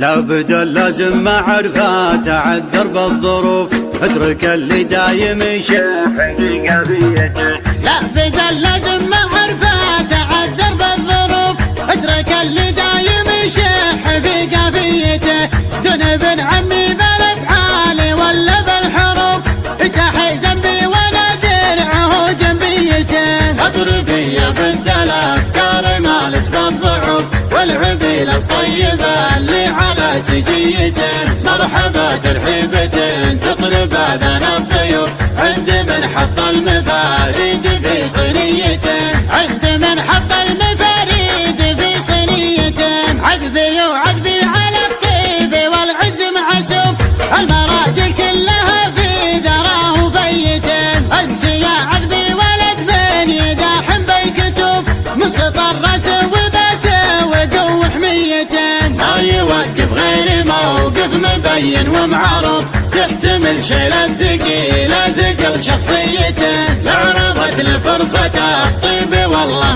لابد لازم معرفة تعذر بالظروف، اترك اللي دايم يشح في قضيته. لابد لازم معرفة تعذر بالظروف، اترك اللي دايم يشح في قضيته. دون ابن عمي بالافعال ولا بالحروف، تحي ذنبي ولا درعه جنبيته. اضربي يا بنت الافكار مالت بالضعف، والعبيل الطيبة اللي على سجيته. مرحبا ترحيبة تطرب اذان الضيوف، عند من حط المفاريد في صينيته. عند من حط المفاريد في صينيته. عذبي وعذبي على الطيب والعز معسوب، المراجل كلها في ذراه فيته. انت يا عذبي ولد من يداحم بيكتوب، مسطر راسه وباسه وقوه حميته. ما يوقف غير موقف مبين ومعروف، تحتمل شيل الثقيل ثقل شخصيته. لعرضت لفرصته الطيب والله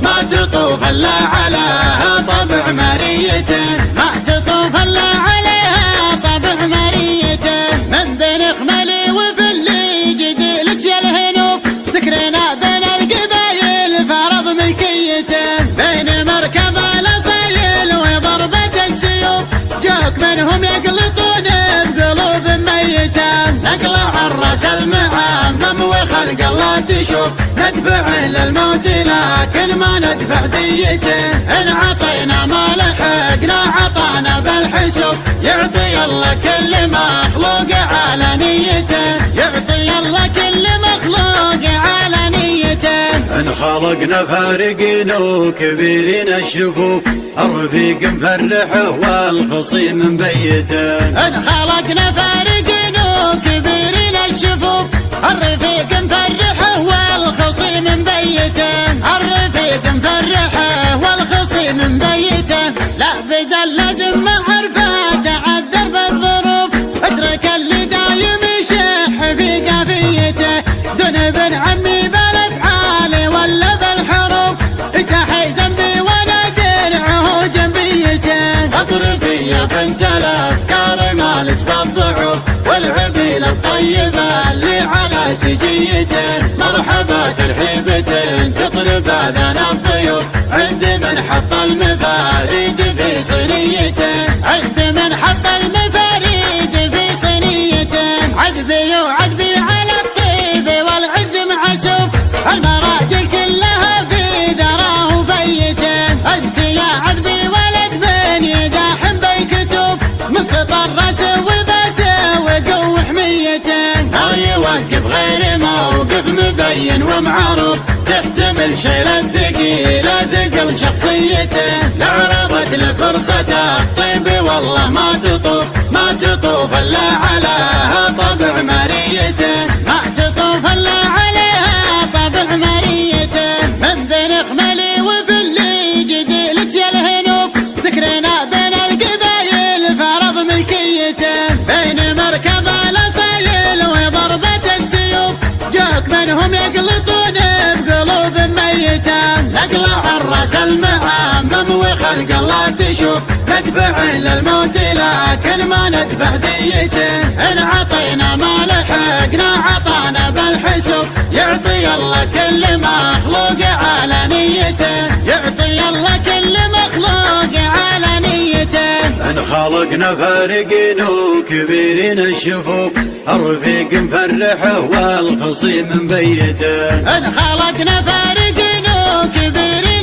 ما تطوف الا عليها طبع مريته. ما تطوف الا عليها طبع مريته. من بين خملي وفلي جديلك يا الهنوب، ذكرنا بين القبايل فرض ملكيته. بين مركب الاصيل وضربة السيوف، جاك منهم يقلطون بقلوب ميته. نقلع الراس المعمم وخلق الله تشوف، ندفع للموت لكن ما ندفع ديته. ان عطينا ما لحقنا عطانا بالحسوب، يعطي الله كل مخلوق على نيته. يعطي الله كل مخلوق على نيته. ان خلقنا فارقين وكبيرين الشفوف، الرفيق مفرحه والخصيم مبيته. ان خلقنا فارقين وكبيرين الشفوف، الرفيق مفرحه والخصيم مبيته. الرفيق مفرحه والخصيم مبيته. لا بدل لازم معرفة تعذر بالظروف، اترك اللي دايم يشح في قضيته. دون ابن عمي بالافعال ولا بالحروف، تحي ذنبي ولا درعه جنبيته. اضربي يا بنت الافكار مالت بالضعف، والعبيل الطيبة اللي على سجيته. مرحبا ترحيبة تطرب اذان الضيوف، عند من حط المفاريد في صينيته. عند من حط المفاريد في صينيته. عذبي وعذبي على الطيب والعز معسوب، المراجل كلها في ذراه فيته. انت يا عذبي ولد من يداحم بيكتوب، مسطر راسه وباسه وقوه حميته. ما يوقف غير موقف مبين ومعروف، تحتمل شيل الثقيل ثقل شخصيته. لعرضت لفرصته الطيب والله ما تطوف الا عليها طبع مريته. ما تطوف الا عليها طبع مريته. من بين خملي وفلي جديلك يا الهنوب، ذكرنا بين القبايل فرض ملكيته. بين مركب الاصيل وضربة السيوف، جاك منهم يقلطون بقلوب ميته. نقلع الراس المعمم وخلق الله تشوف، ندفع للموت لكن ما ندفع ديته. ان عطينا ما لحقنا عطانا بالحسوب، يعطي الله كل مخلوق على نيته. يعطي الله كل مخلوق على نيته. ان خلقنا فارقين وكبيرين الشفوف، الرفيق مفرحه والخصيم مبيته. ان خلقنا فارقين وكبيرين